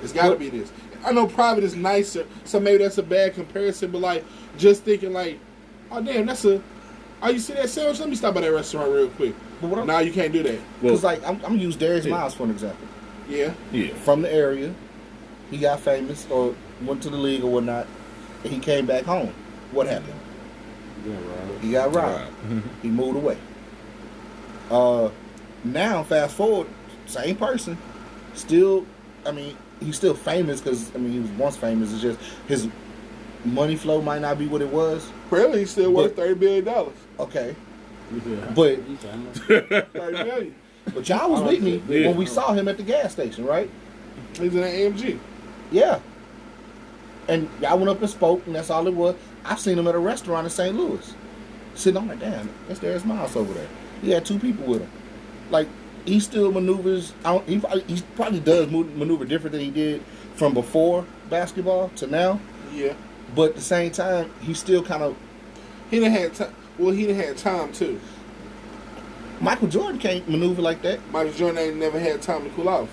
It's got to be this. I know private is nicer, so maybe that's a bad comparison. But like just thinking like, oh damn, oh you see that sandwich? Let me stop by that restaurant real quick. but what Now you can't do that. because like I'm gonna use Darius Yeah. Miles for an example. Yeah. Yeah. From the area, he got famous or went to the league or whatnot, and he came back home. What happened? Yeah, right. He got robbed. He moved away. Now, fast forward, same person. Still, I mean, he's still famous because I mean he was once famous. It's just his money flow might not be what it was. Apparently, he's still worth $30 billion. Okay, Yeah. but 30 million. but y'all was with me Yeah. when we saw him at the gas station, right? He's in an AMG. Yeah. And y'all went up and spoke, and that's all it was. I've seen him at a restaurant in St. Louis, sitting on like, damn, that's Darius Miles over there. He had 2 people with him. Like, he still maneuvers. He probably does maneuver different than he did from before basketball to now. Yeah. But at the same time, he's still kind of. He done had time. Well, he done had time too. Michael Jordan can't maneuver like that. Michael Jordan ain't never had time to cool off.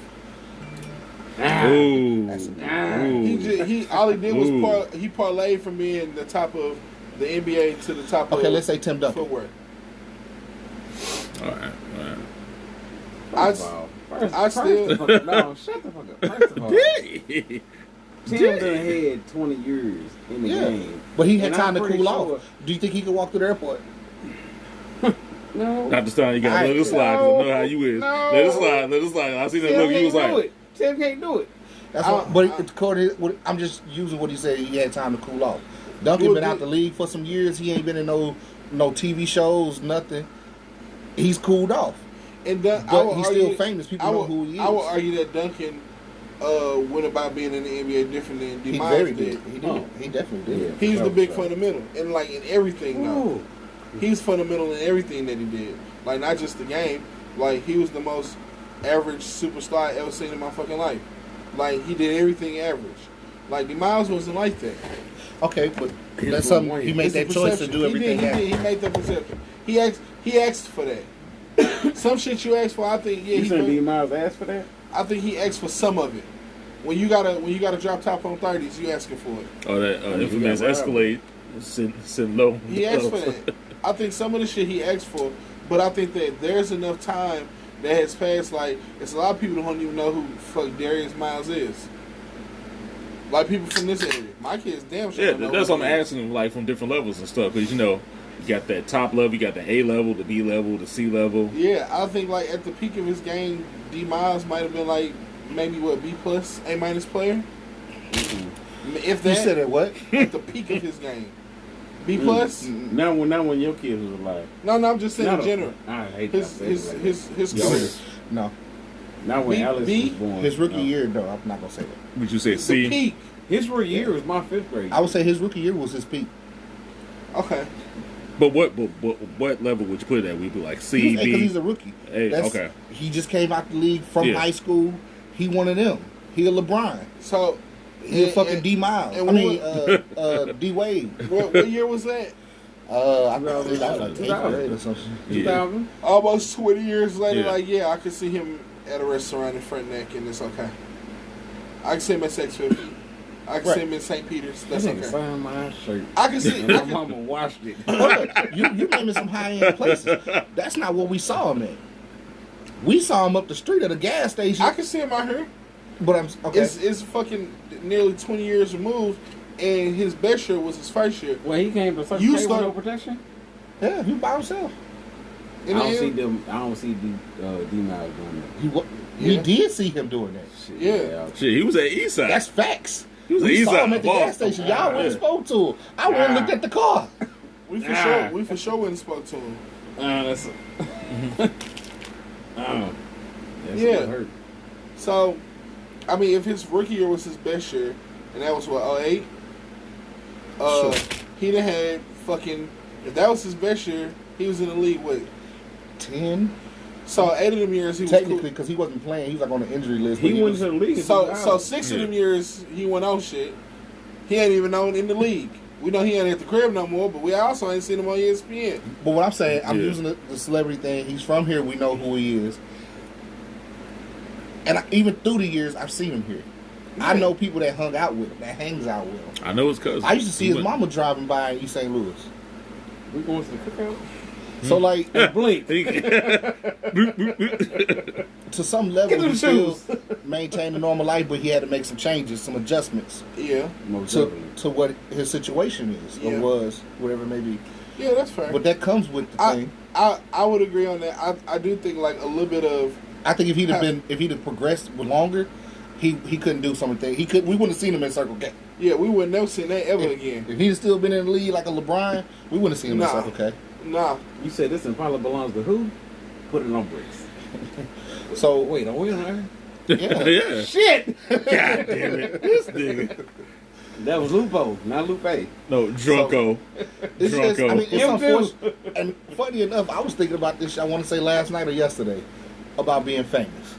Ooh. That's He all he did was Ooh. he parlayed from being the top of the NBA to the top Okay, of let's say Tim Duncan. footwear. All right. I still- No, shut the fuck up. First of all, Tim done had 20 years in the Yeah. game. But he had And time I'm to pretty cool sure- off. Do you think he could walk through the airport? No. Not this time. You got to let it slide. 'Cause I know how you is. No. Let it slide. Let it slide. I see that Tim look. You can't was do like, it. Tim can't do it. That's what, but according to what, I'm just using what he said. He had time to cool off. Duncan Well, been out the league for some years. He ain't been in no TV shows, nothing. He's cooled off. And But he's still famous. People know who he is. I would argue that Duncan went about being in the NBA different than He DeMiles very did. did. He did. Oh. He definitely did. He's the big Right. fundamental, and like in everything now. Ooh. He's fundamental in everything that he did. Like not just the game. Like he was the most average superstar I ever seen in my fucking life. Like he did everything average. Like DeMiles wasn't like that. Okay, but Here's that's Lil something Wayne. he made It's that the choice to perception. do everything. He made that perception. He asked for that. Some shit you asked for, I think You he saying D. Miles asked for that? I think he asked for some of it. When you gotta drop top on 30s, you asking for it. oh, that mean, infamous you got Escalade, sitting low. He asked for that. I think some of the shit he asked for, but I think that there's enough time that has passed. Like, it's a lot of people who don't even know who the fuck Darius Miles is. Like people from this area. My kids damn sure Yeah, don't know that's who what I'm he is. asking him, like from different levels and stuff. Because you got that top level, you got the A level, the B level, the C level. Yeah, I think like at the peak of his game, D Miles might have been like maybe what B plus, A minus player. If You that said it what? at the peak of his game, B plus. Not when your kids was alive. No, I'm just saying in Not a- general. I hate His that. his Yeah, career. No, Not when B- Alice B? was born. his rookie No. year. No, I'm not gonna say that. Would you say The C? peak. His rookie year was my 5th grade. I would say his rookie year was his peak. Okay. But what level would you put it at? We'd be like C, Because B. he's a rookie. Hey, okay. He just came out the league from Yeah. high school. He one of them. He a LeBron. So He a and- fucking and- D Miles. and I mean, what- D Wade. what year was that? I think that was like 8th 2000. grade or something. Yeah. 2000. Almost 20 years later, Yeah. like, yeah, I could see him at a restaurant in Front Neck, and it's okay. I can see him at Sex 50. I can Right. see him in St. Peter's. That's That nigga okay. signed my shirt. I can see. And I my can, mama washed it. Hold on. You naming some high end places. That's not what we saw him at. We saw him up the street at a gas station. I can see him out here. But I'm okay. It's fucking nearly 20 years removed, and his best year was his first year. Well, he came to Circle You K with start- no protection. Yeah, he by himself. In I the don't see end, them. I don't see D Miles doing that. We Yeah. did see him doing that. Shit, Yeah. Shit, he was at East Side. That's facts. He was We East saw Side him at the boss. gas station. Y'all went and Yeah. spoke to him. I went and looked at the car. we for Ah. sure went and spoke to him. That's. That Yeah. shit hurt. So, I mean, if his rookie year was his best year, and that was what 08, Sure. he'd have had fucking. If that was his best year, he was in the league with. 10. So 8 of them years he was Technically, cool. because he wasn't playing. He was like on the injury list. He but went to the league. in So 2000. 6 of Yeah. them years he went on shit. He ain't even known in the league. We know he ain't at the crib no more, but we also ain't seen him on ESPN. But what I'm saying, I'm Yeah. using the celebrity thing. He's from here. We know who he is. And even through the years, I've seen him here. I know people that hung out with him, that hangs out with him. I know his cousin. I used to see He his went- mama driving by in East St. Louis. We going to the cookout. So, like, Blink. to some level, Get he them still shoes. maintained a normal life, but he had to make some changes, some adjustments Yeah, Most to, definitely. to what his situation is or Yeah. was, whatever it may be. yeah, that's fair. But that comes with the thing. I would agree on that. I do think like a little bit of I think if he'd have progressed with longer, he couldn't do some things. We wouldn't have seen him in Circle K. Yeah, we would never seen that ever again. If he'd have still been in the league like a LeBron, we wouldn't have seen him in Circle K. Nah. You said this Impala belongs to who? Put it on bricks. So Wait, are we on air? yeah. Yeah. Shit. God damn it. This nigga. That was Lupo, not Lupe. No, Drunko. It's just, I mean, it's Him too. unfortunate. And funny enough, I was thinking about this. I want to say last night or yesterday about being famous,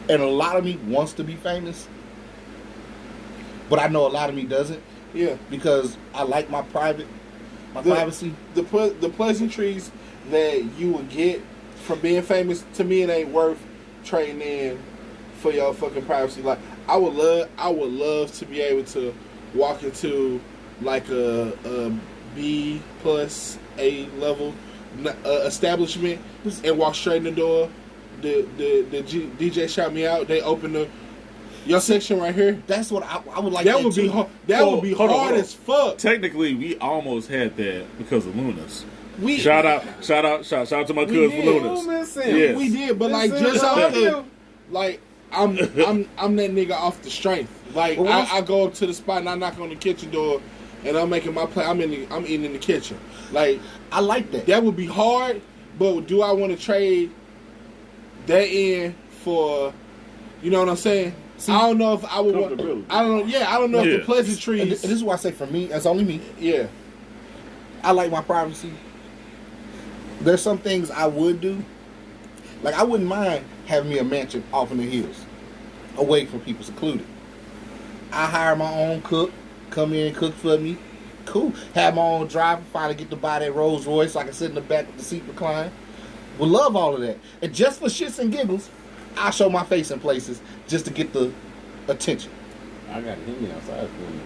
and a lot of me wants to be famous, but I know a lot of me doesn't Yeah. because I like my privacy. The pleasantries that you would get from being famous, to me, it ain't worth trading in for your fucking privacy. Like, I would love to be able to walk into like a B plus A level establishment and walk straight in the door. The DJ shout me out. They open your section right here. That's what I would like. That would be hard. That would be Hold on, hard hold on. as fuck. Technically, we almost had that because of Lunas. We Shout out to my cousin Lunas. Yes. We did, but like Listen, just off love the you. like, I'm that nigga off the strength. Like Well, I go up to the spot and I knock on the kitchen door, and I'm making my play. I'm eating in the kitchen. Like I like that. that would be hard, but do I want to trade that in for? You know what I'm saying? I don't know if I would want. Comfortability. I don't know. Yeah, I don't know if Yeah. the pleasantries. And this is why I say for me, it's only me. Yeah, I like my privacy. There's some things I would do. Like, I wouldn't mind having me a mansion off in the hills, away from people, secluded. I hire my own cook, come in and cook for me. Cool. Have my own driver, finally get to buy that Rolls Royce so I can sit in the back with the seat recline. Would love all of that. And just for shits and giggles, I show my face in places just to get the attention. I got him outside for me.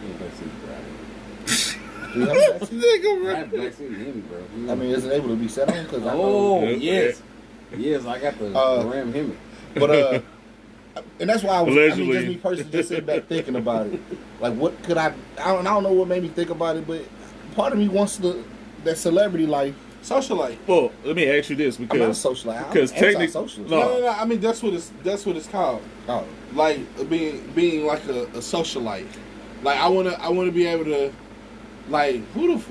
He ain't that seat, bro. Do you have a back seat? I have black seat in him, bro. I mean, is it able to be set on? Because I know. Oh, Yeah. yes. Yes, I got the Ram Hemi. But and that's why I was. Allegedly. I mean, just me personally, just sitting back thinking about it. Like, what could I don't know what made me think about it, but part of me wants that celebrity life. socialite. Well, let me ask you this I'm not a because socialite. because I'm technically, anti-socialist. no. I mean that's what it's called. Oh, Like being like a socialite. Like I wanna be able to, like, who the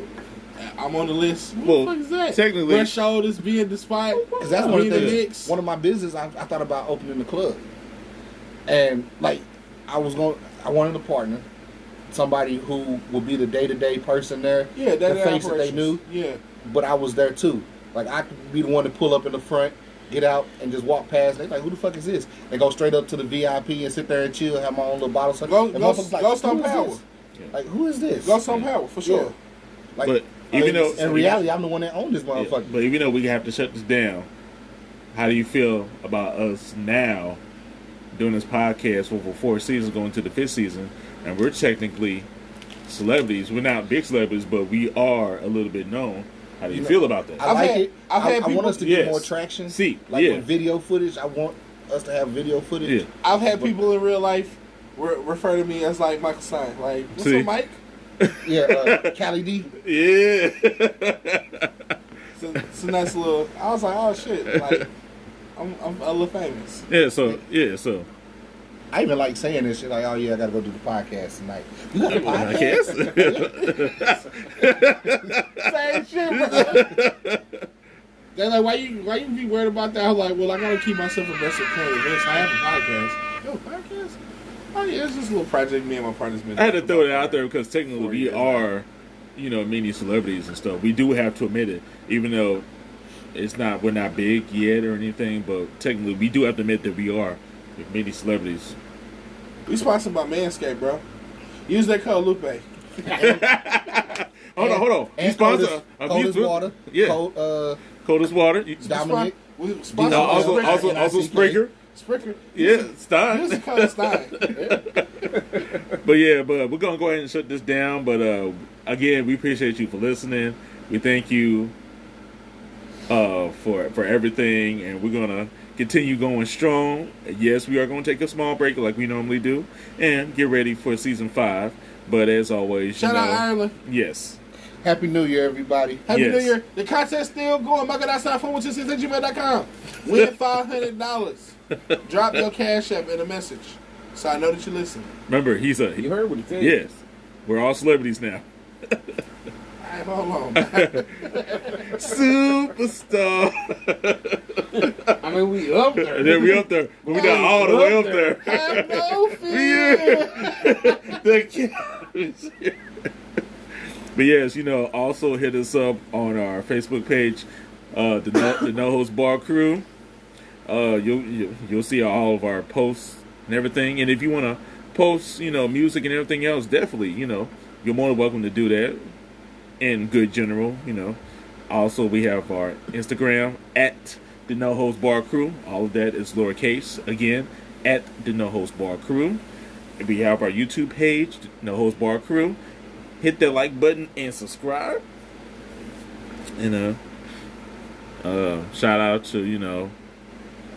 I'm on the list. Who Well, the fuck is that? technically- Brush shoulders, being despite. because that's one of being the the things. Knicks. One of my business, I thought about opening a club, and like I wanted a partner, somebody who would be the day-to-day person there, Yeah, the face that they knew. Yeah. But I was there too. Like, I could be the one to pull up in the front, get out, and just walk past. They like, who the fuck is this? They go straight up to the VIP and sit there and chill, have my own little bottle. And motherfuckers Ghost on who is Power. this? Like, who is this? Ghost on Power for sure. Yeah. Like, But even though in reality, I'm the one that owned this Yeah, motherfucker. but even though we have to shut this down, how do you feel about us now doing this podcast for 4 seasons, going to the 5th season, and we're technically celebrities? We're not big celebrities, but we are a little bit known. How do you feel about that? I like it. I've had I want people- us to get Yes. more traction. See, like yeah. with video footage, I want us to have video footage. Yeah. I've had people in real life refer to me as like Michael Stein. Like, what's See. up, Mike? Yeah, Cali D. Yeah. It's a nice little. I was like, oh shit, like I'm a little famous. So I even like saying this shit. Like, oh yeah, I gotta go do the podcast tonight. You got a podcast? Same shit, bro. They're like, why you be worried about that? I was like, well, I gotta keep myself abreast of current events. I have a podcast. Yo, podcast? Oh yeah, it's just a little project me and my partner's been. I had to throw it out there because technically 4 we years are, many celebrities and stuff. We do have to admit it, even though we're not big yet or anything. But technically, we do have to admit that we are many celebrities. We sponsored by Manscaped, bro. Use that code Lupe. Hold on. And Coldest Water. Yeah. Cold, Coldest water. Dominic. We No, sponsored by also NICK. Springer. Spricker. Yeah, Use the Stein. code Stein. But we're gonna go ahead and shut this down. But again, we appreciate you for listening. We thank you for everything, and we're gonna continue going strong. Yes, we are gonna take a small break like we normally do, and get ready for season 5. But as always, Shout out Ireland. Yes. Happy New Year, everybody. Happy Yes. New Year. The contest still going. MuggleOutsidePhone126@gmail.com. Win $500. Drop your Cash App in a message so I know that you listen. Remember, he's a You heard what he said? yes. We're all celebrities now. All right, hold on. Superstar. I mean, we up there. And then we up there. We got all the way up there. Have no fear. But yes, also hit us up on our Facebook page, the No Host Bar Crew. You'll see all of our posts and everything. And if you want to post, music and everything else, definitely, you're more than welcome to do that. In good general, Also, we have our Instagram at the No Host Bar Crew. All of that is lowercase. Again, at the No Host Bar Crew. And we have our YouTube page, the No Host Bar Crew. Hit that like button and subscribe. And shout out to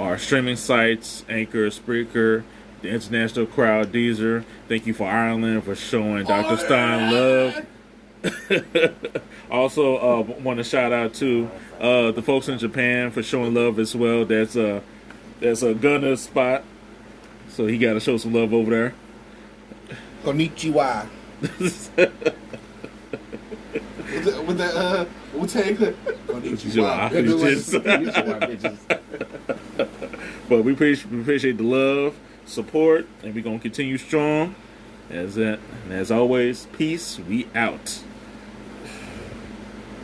our streaming sites, Anchor, Spreaker, the international crowd, Deezer. Thank you for Ireland for showing Dr. Stein love. Also, want to shout out to the folks in Japan for showing love as well. That's a Gunner's spot, so he got to show some love over there. Konnichiwa. With that, we'll take it. But we appreciate the love, support, and we're gonna continue strong. As always, peace. We out.